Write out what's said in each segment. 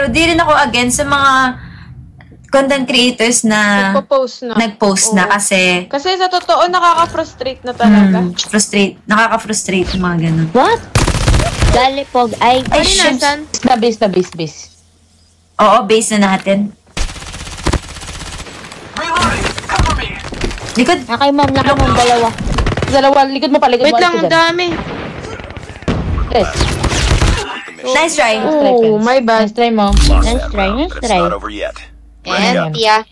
Pero di rin ako against sa mga content creators na nag-post na kasi sa totoo nakaka-frustrate na talaga. Nakaka-frustrate yung mga ganun. What? Galipog. Ay, shit. Na base. Oo, base na natin. Likod. Nakay mom, dalawa. Dalawa, likod mo pa. Wait lang, ang dami. Yes. Nice try. Oh, my bad. Nice try, mom. Nice try. And, Tia.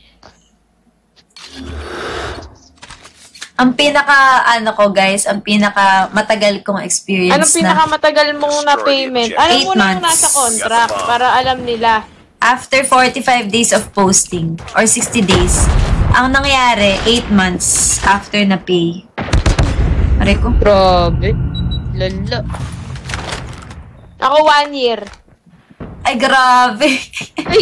Ang ang pinaka matagal kong experience Anong pinakamatagal mong na payment? Alam mo na yung 8 nasa contract para alam nila. After 45 days of posting or 60 days, ang nangyari, 8 months after na pay. Aray ko. Grabe. Lalo. Ako 1 year. Ay, grabe. Ay,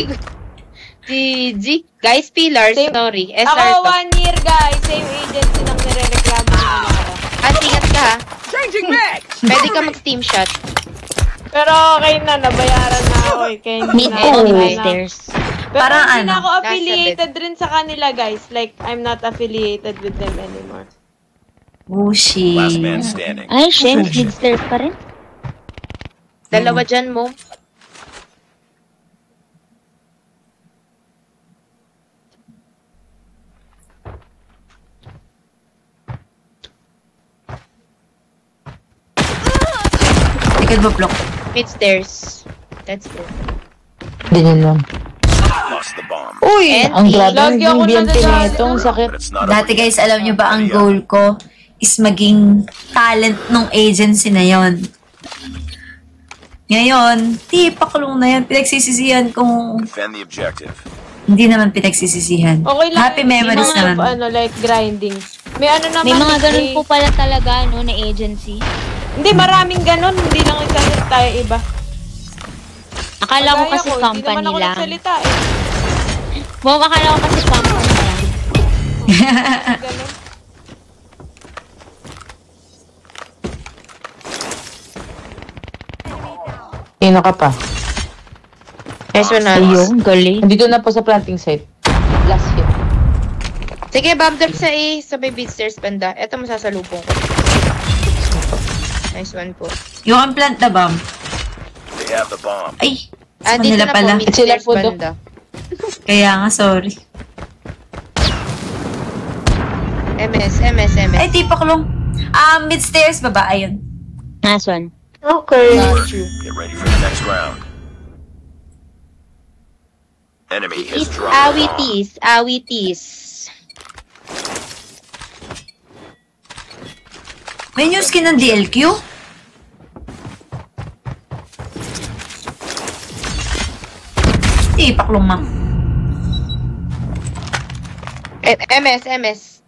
GG. Guys, Pillars, sorry. SR ako 1 year, guys. Same agency nang nire-reklamo ng ano ko. Ingat ka, ha? Changing back! Pwede ka mag-team shot. Pero okay na, nabayaran na ako eh. Kaya hindi Meet na ko ako stairs. Pero Parang hindi na ano? ako affiliated rin sa kanila, guys. Like, I'm not affiliated with them anymore. Bushi. Last man standing. Ay, shit. Mid-stairs pa rin. Dalawa dyan mo. Likod mo, block. Mid-stairs. That's it. Ganyan lang. Lost the bomb. Uy! Ang grabe Lagi ng ako BNT nadadali. na ito. Ang sakit. But it's not Dati guys, alam nyo ba ang goal ko is maging talent nung agency na yon. Ngayon, pakulong na yan. Pinagsisisihan kung Defend the objective. hindi naman pinagsisisihan. Okay lang. Happy memories May mga naman. like grinding. May ano naman. May mga ganun eh. po pala talaga, no, na agency. Hindi, maraming ganun. Hindi lang isa tayo iba. Akala ko kasi Hindi company naman ako lang. nagsalita eh. Wow, akala ko kasi company lang. Ganun. Sino ka pa? Nice one, Ayun, galing. Nandito na po sa planting site. Last hit. Sige, bomb drop sa A. Sa may beatstairs banda. Ito masasalubong ko. Nice one po. Yung ang plant na bomb. They have the bomb. Ay, sa Dito kanila na pala. po, mid-stairs Sila po, Dok. banda. Kaya nga, sorry. MS. Ay, pakulong. Mid-stairs, baba. Ayun. Nice one. Okay. Get ready for the next round. Enemy has It's dropped the bomb. awitis. May new skin ng DLQ? Pakulong, ma'am. MS.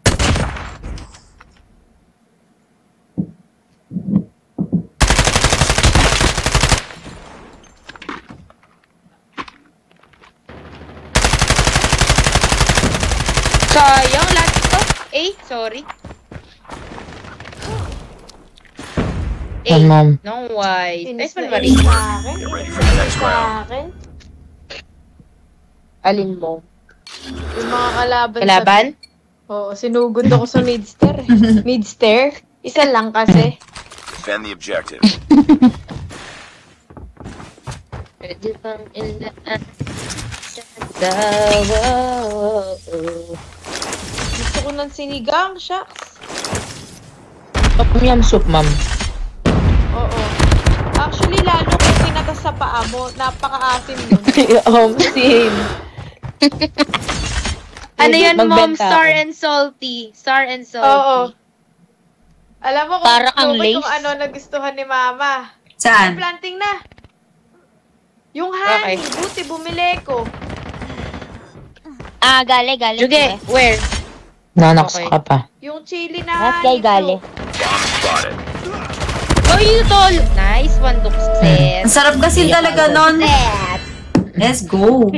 Sayang, last to. Sorry. Yan, ma'am. No, why? Nice one, Marie. Get ready for the next round. Alin mo? Yung mga kalaban. Kalaban? Oo, sinugod ako sa mid-stair. Mid-stair? Isa lang kasi. Defend the objective. Pwede bang Gusto ko ng sinigang, shucks. Tom yum soup, ma'am. Oo. Actually, lalo kung pinatas sa paa mo, napaka-asim nun. Same. Ano yan, Mom? Magbenta Star ako. and salty. Star and salty. Oo. Alam mo kung, Para kang kung lace. ano nagustuhan ni Mama. Saan? Planting na. Yung honey, Okay. buti bumili ko. Gale. Juge, where? Nanox Okay. ka pa. Yung chili na Last guy, gale. Bomb spotted. Oh, you tol! Nice one, Dukset. Ang sarap kasi talaga nun. Let's go.